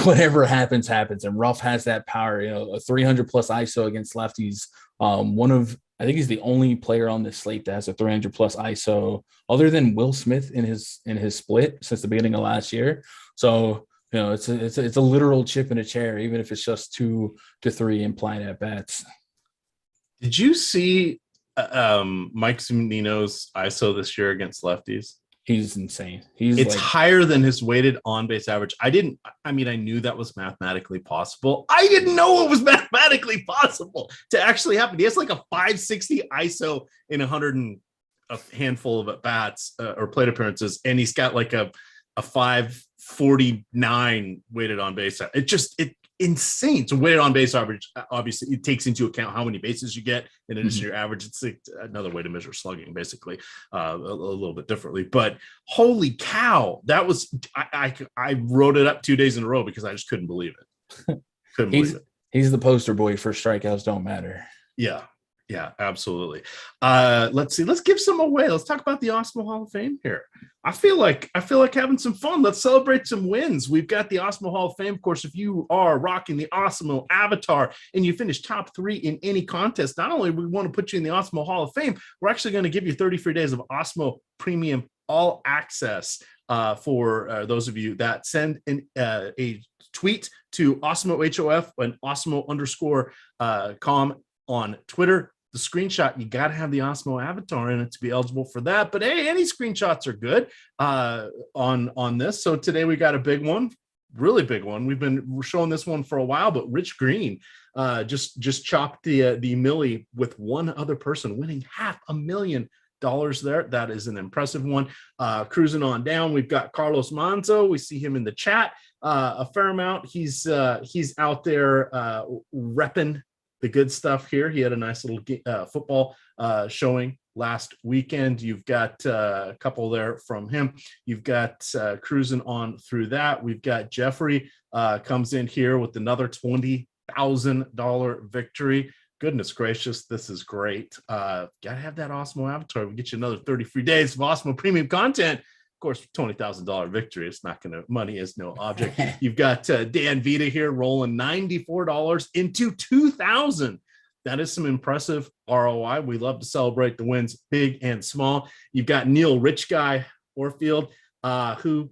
whatever happens. And Ruff has that power, a 300 plus ISO against lefties. I think he's the only player on this slate that has a 300 plus ISO other than Will Smith in his split since the beginning of last year. So, it's a literal chip in a chair, even if it's just 2 to 3 implied at bats. Did you see Mike Zunino's ISO this year against lefties? He's insane. It's higher than his weighted on base average. I knew that was mathematically possible. I didn't know it was mathematically possible to actually happen. He has like a 560 ISO in a handful of at bats or plate appearances, and he's got like a 549 weighted on base. It insane. So weighted on base average, obviously it takes into account how many bases you get in addition to your average. It's like another way to measure slugging, basically, a little bit differently. But holy cow, that was I wrote it up 2 days in a row because I just couldn't believe it. He's the poster boy for strikeouts don't matter. Yeah, absolutely. Let's see. Let's give some away. Let's talk about the Awesemo Hall of Fame here. I feel like having some fun. Let's celebrate some wins. We've got the Awesemo Hall of Fame. Of course, if you are rocking the Awesemo avatar and you finish top 3 in any contest, not only do we want to put you in the Awesemo Hall of Fame, we're actually going to give you 30 free days of Awesemo Premium All Access for those of you that send a tweet to Awesemo HOF and Awesemo_com on Twitter. The screenshot, you got to have the Awesemo avatar in it to be eligible for that. But hey, any screenshots are good on this. So today we got a big one, really big one. We've been showing this one for a while, but Rich Green just chopped the millie with one other person, winning $500,000 there. That is an impressive one. Cruising on down, we've got Carlos Manzo. We see him in the chat a fair amount. He's out there repping the good stuff here. He had a nice little football showing last weekend. You've got a couple there from him. You've got cruising on through that. We've got Jeffrey comes in here with another $20,000 victory. Goodness gracious, this is great. Gotta have that Awesemo avatar. We'll get you another 30 free days of Awesemo premium content. Of course, $20,000 victory. It's not going to, money is no object. You've got Dan Vita here rolling $94 into $2,000. That is some impressive ROI. We love to celebrate the wins, big and small. You've got Neil Rich Guy Orfield, who,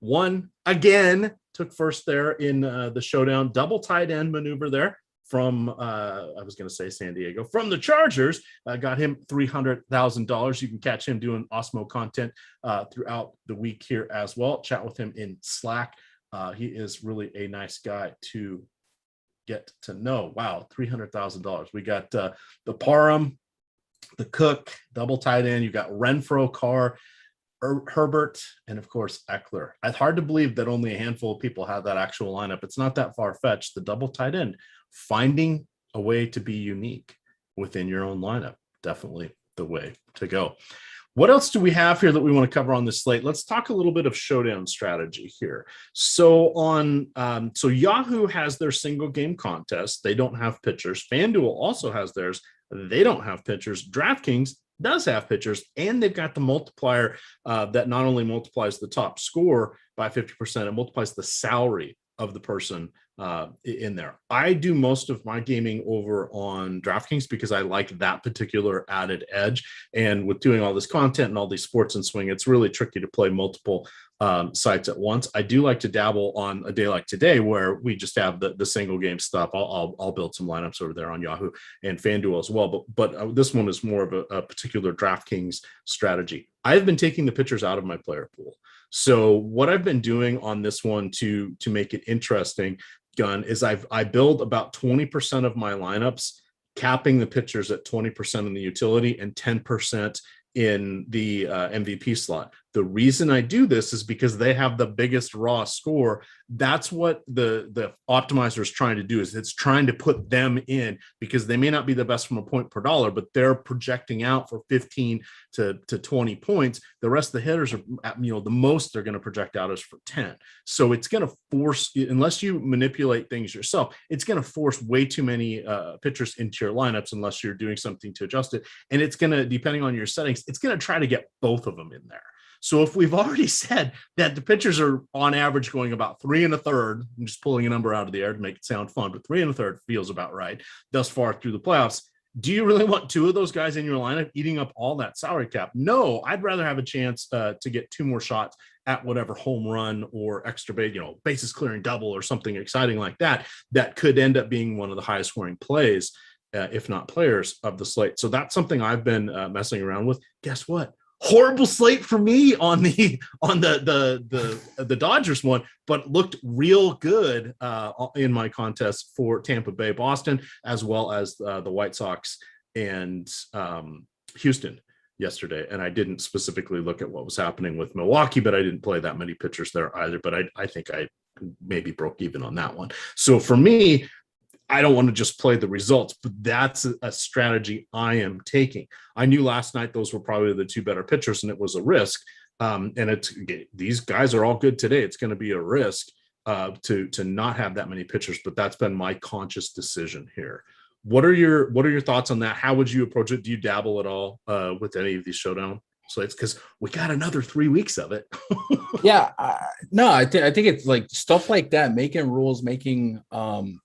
won again, took first there in the Showdown, double tight end maneuver there from, I was going to say San Diego, from the Chargers. Got him $300,000. You can catch him doing Awesemo content throughout the week here as well. Chat with him in Slack. He is really a nice guy to get to know. Wow, $300,000. We got the Parham, the Cook, double tight end. You got Renfro, Carr, Herbert, and of course Eckler. It's hard to believe that only a handful of people have that actual lineup. It's not that far-fetched. The double tight end, finding a way to be unique within your own lineup, definitely the way to go. What else do we have here that we want to cover on this slate? Let's talk a little bit of Showdown strategy here. So so Yahoo has their single game contest. They don't have pitchers. FanDuel also has theirs. They don't have pitchers. DraftKings does have pitchers, and they've got the multiplier that not only multiplies the top score by 50%, it multiplies the salary of the person in there. I do most of my gaming over on DraftKings because I like that particular added edge. And with doing all this content and all these sports and swing, it's really tricky to play multiple sites at once. I do like to dabble on a day like today where we just have the single game stuff. I'll build some lineups over there on Yahoo and FanDuel as well. But this one is more of a particular DraftKings strategy. I've been taking the pitchers out of my player pool. So what I've been doing on this one to make it interesting, Gun, is I build about 20% of my lineups, capping the pitchers at 20% in the utility and 10% in the MVP slot. The reason I do this is because they have the biggest raw score. That's what the optimizer is trying to do, is it's trying to put them in because they may not be the best from a point per dollar, but they're projecting out for 15 to 20 points. The rest of the hitters are, the most they're going to project out is for 10. So it's going to force, unless you manipulate things yourself, it's going to force way too many pitchers into your lineups unless you're doing something to adjust it. And it's going to, depending on your settings, it's going to try to get both of them in there. So if we've already said that the pitchers are on average going about 3 1/3, I'm just pulling a number out of the air to make it sound fun, but 3 1/3 feels about right thus far through the playoffs. Do you really want 2 of those guys in your lineup eating up all that salary cap? No, I'd rather have a chance to get 2 more shots at whatever home run or extra base, bases clearing double or something exciting like that, that could end up being one of the highest scoring plays, if not players of the slate. So that's something I've been messing around with. Guess what? Horrible slate for me on the Dodgers one, but looked real good in my contest for Tampa Bay, Boston, as well as the White Sox and Houston yesterday. And I didn't specifically look at what was happening with Milwaukee, but I didn't play that many pitchers there either. But I think I maybe broke even on that one. So for me, I don't want to just play the results, but that's a strategy I am taking. I knew last night those were probably the 2 better pitchers, and it was a risk. And these guys are all good today. It's going to be a risk to not have that many pitchers, but that's been my conscious decision here. What are your thoughts on that? How would you approach it? Do you dabble at all with any of these Showdown? So it's because we got another 3 weeks of it. Yeah, no, I think it's like stuff like that, making rules, making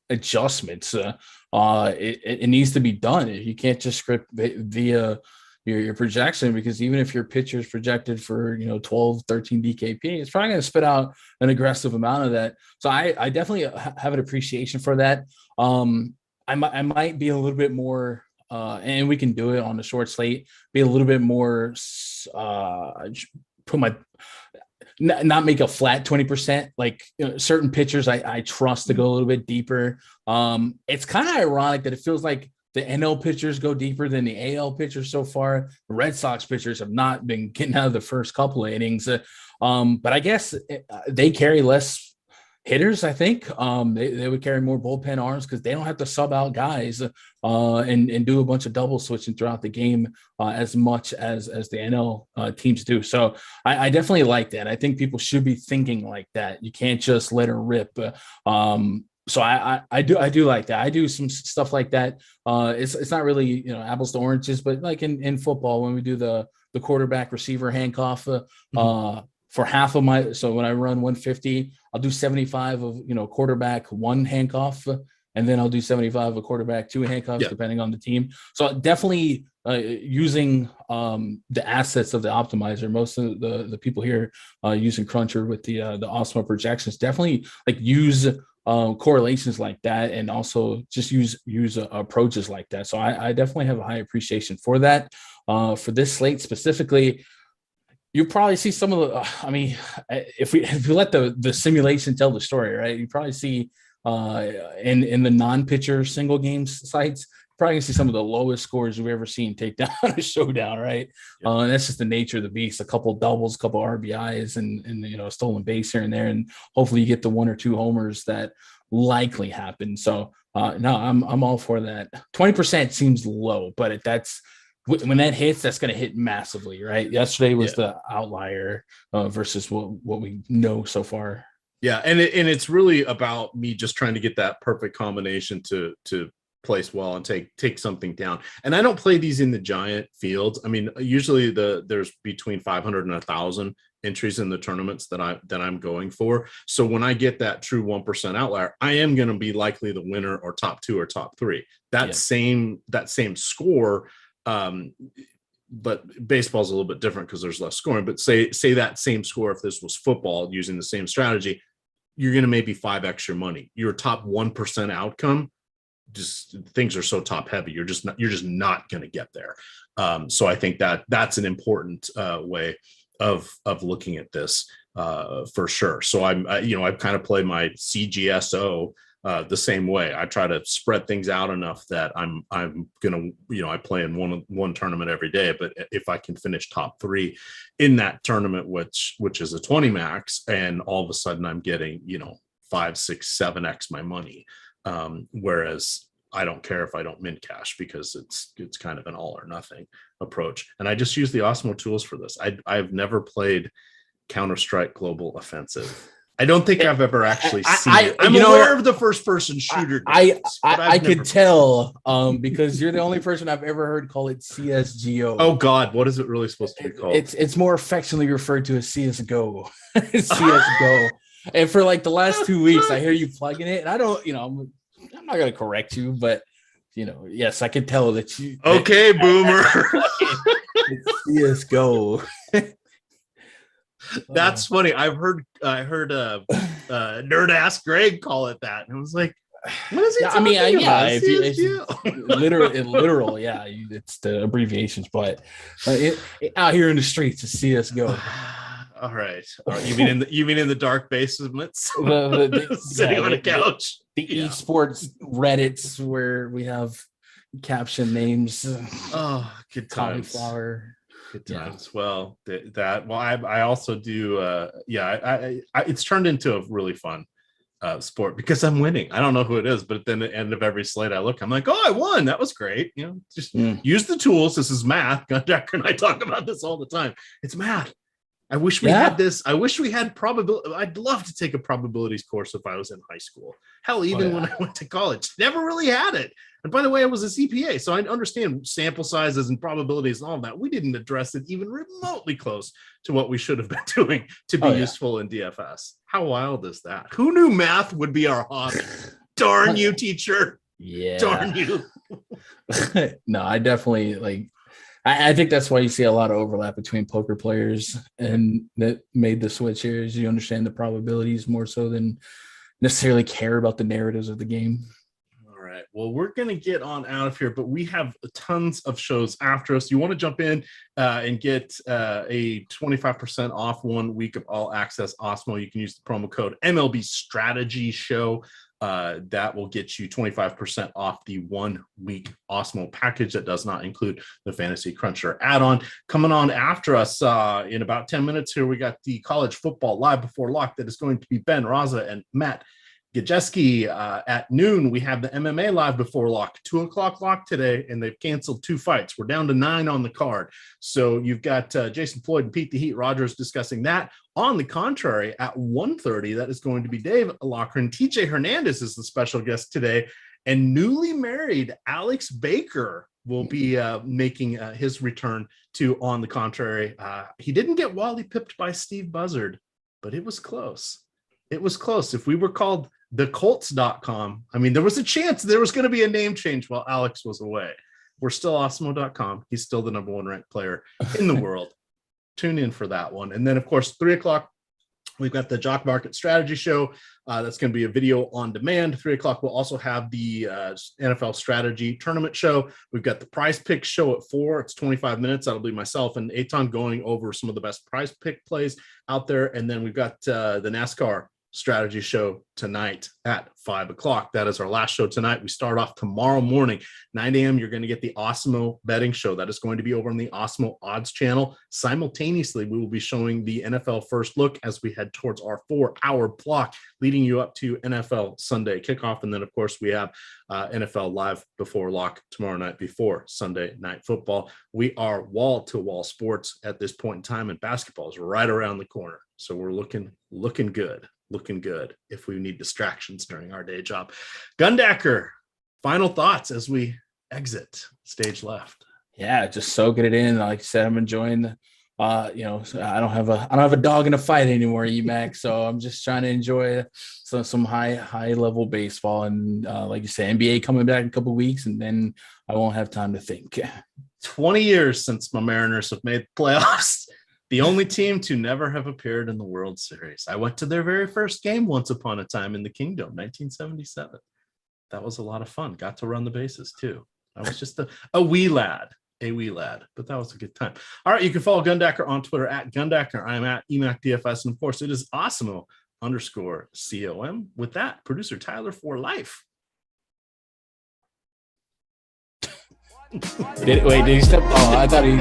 adjustments. It needs to be done. You can't just script via your projection, because even if your pitcher is projected for 12, 13 DKP, it's probably going to spit out an aggressive amount of that. So I definitely have an appreciation for that. I might be a little bit more. And we can do it on the short slate, be a little bit more, not make a flat 20%, like certain pitchers I trust to go a little bit deeper. It's kind of ironic that it feels like the NL pitchers go deeper than the AL pitchers so far. The Red Sox pitchers have not been getting out of the first couple of innings. But I guess they carry less hitters. I think they would carry more bullpen arms because they don't have to sub out guys and do a bunch of double switching throughout the game as much as the NL teams do. So I definitely like that. I think people should be thinking like that. You can't just let her rip. So I do like that. I do some stuff like that. It's not really apples to oranges, but like in football when we do the quarterback receiver handcuff. For half of so when I run 150, I'll do 75 of, quarterback 1 handcuff and then I'll do 75 a quarterback, 2 handcuffs, Yeah. depending on the team. So definitely using the assets of the optimizer. Most of the people here using Cruncher with the Awesemo projections definitely like use correlations like that, and also just use approaches like that. So I definitely have a high appreciation for that. For this slate specifically, you probably see some of the. I mean, if we let the simulation tell the story, right? You probably see in the non-pitcher single game sites, probably gonna see some of the lowest scores we've ever seen take down a showdown, right? Yeah. And that's just the nature of the beast. A couple doubles, a couple RBIs, and stolen base here and there, and hopefully you get the 1 or 2 homers that likely happen. So no, I'm all for that. 20% seems low, but that's when that hits, that's going to hit massively, right? Yesterday was the outlier versus what we know so far. Yeah, and it's really about me just trying to get that perfect combination to place well and take something down. And I don't play these in the giant fields. I mean, usually there's between 500 and 1,000 entries in the tournaments that I'm going for. So when I get that true 1% outlier, I am going to be likely the winner or top 2 or top 3. That same score. But baseball's a little bit different because there's less scoring. But say that same score, if this was football using the same strategy, you're going to maybe 5x your money. Your top 1% outcome, just things are so top heavy. You're just not going to get there. So I think that's an important way of looking at this for sure. So I kind of play my CGSO the same way. I try to spread things out enough that I'm gonna, I play in one tournament every day, but if I can finish top 3 in that tournament, which is a 20 max, and all of a sudden I'm getting 5, 6, 7x my money, whereas I don't care if I don't min cash, because it's kind of an all or nothing approach. And I just use the Awesemo tools for this. I've never played Counter-Strike Global Offensive. I don't think I've ever actually seen it. I'm aware of the first-person shooter games, I could tell because you're the only person I've ever heard call it CSGO. Oh God, what is it really supposed to be called? It's more affectionately referred to as CSGO. CSGO. And for like the last 2 weeks, I hear you plugging it, and I don't, I'm not gonna correct you, but yes, I could tell that you. Okay, boomer. It's CSGO. That's funny. I heard Nerd Ass Greg call it that, and I was like, "What is he talking about?" Literal, yeah, it's the abbreviations, but out here in the streets, it's CS:GO. All right. You mean in the dark basements, sitting on a couch, the esports Reddits where we have caption names. Oh, good times. Cauliflower. Good times. Yeah. Well, I also do. It's turned into a really fun sport because I'm winning. I don't know who it is, but then at the end of every slate I look, I'm like, oh, I won. That was great. Just use the tools. This is math. Jack and I talk about this all the time. It's math. I wish we had this. I wish we had probability. I'd love to take a probabilities course if I was in high school. Hell, even when I went to college, never really had it. And by the way, I was a CPA, so I understand sample sizes and probabilities and all that. We didn't address it even remotely close to what we should have been doing to be useful in DFS. How wild is that? Who knew math would be our hobby? Darn you, teacher. Yeah. Darn you. No, I definitely I think that's why you see a lot of overlap between poker players, and that made the switch here is you understand the probabilities more so than necessarily care about the narratives of the game. All right. Well, we're going to get on out of here, but we have tons of shows after us. You want to jump in and get a 25% off 1 week of all access Awesemo. You can use the promo code MLB Strategy Show. That will get you 25% off the 1 week Awesemo package that does not include the Fantasy Cruncher add-on. Coming on after us in about 10 minutes here, we got the college football live before lock that is going to be Ben Raza and Matt Gajeski. At noon, we have the MMA live before lock, 2:00 lock today, and they've canceled 2 fights. We're down to 9 on the card. So you've got Jason Floyd and Pete the Heat Rogers discussing that. On the contrary, at 1:30, that is going to be Dave Lochran. TJ Hernandez is the special guest today, and newly married Alex Baker will be making his return to On the Contrary. He didn't get Wally pipped by Steve Buzzard, but it was close. It was close. If we were called thecolts.com. I mean, there was a chance there was going to be a name change while Alex was away. We're still Awesemo.com. He's still the number one ranked player in the world. Tune in for that one. And then, of course, 3:00, we've got the Jock Market strategy show. That's going to be a video on demand. 3:00, we'll also have the NFL strategy tournament show. We've got the prize pick show at 4. It's 25 minutes. That'll be myself and Eitan going over some of the best prize pick plays out there. And then we've got the NASCAR strategy show tonight at 5:00. That is our last show tonight. We start off tomorrow morning, 9 a.m. You're going to get the Awesemo betting show. That is going to be over on the Awesemo odds channel. Simultaneously, we will be showing the NFL first look as we head towards our 4-hour block leading you up to NFL Sunday kickoff. And then, of course, we have NFL live before lock tomorrow night before Sunday night football. We are wall to wall sports at this point in time, and basketball is right around the corner. So we're looking good. Looking good if we need distractions during our day job. Gundacker, final thoughts as we exit stage left. Yeah, just soaking it in. Like I said, I'm enjoying the I don't have a dog in a fight anymore, EMAC. So I'm just trying to enjoy some high level baseball. And like you said, NBA coming back in a couple of weeks, and then I won't have time to think. 20 years since my Mariners have made playoffs. The only team to never have appeared in the World Series. I went to their very first game once upon a time in the Kingdom, 1977. That was a lot of fun. Got to run the bases too. I was just a wee lad, but that was a good time. All right, you can follow Gundacker on Twitter at Gundacker. I am at EMAC DFS, and of course, it is Awesemo_COM. With that, producer Tyler for life. Did he step? Oh, I thought he.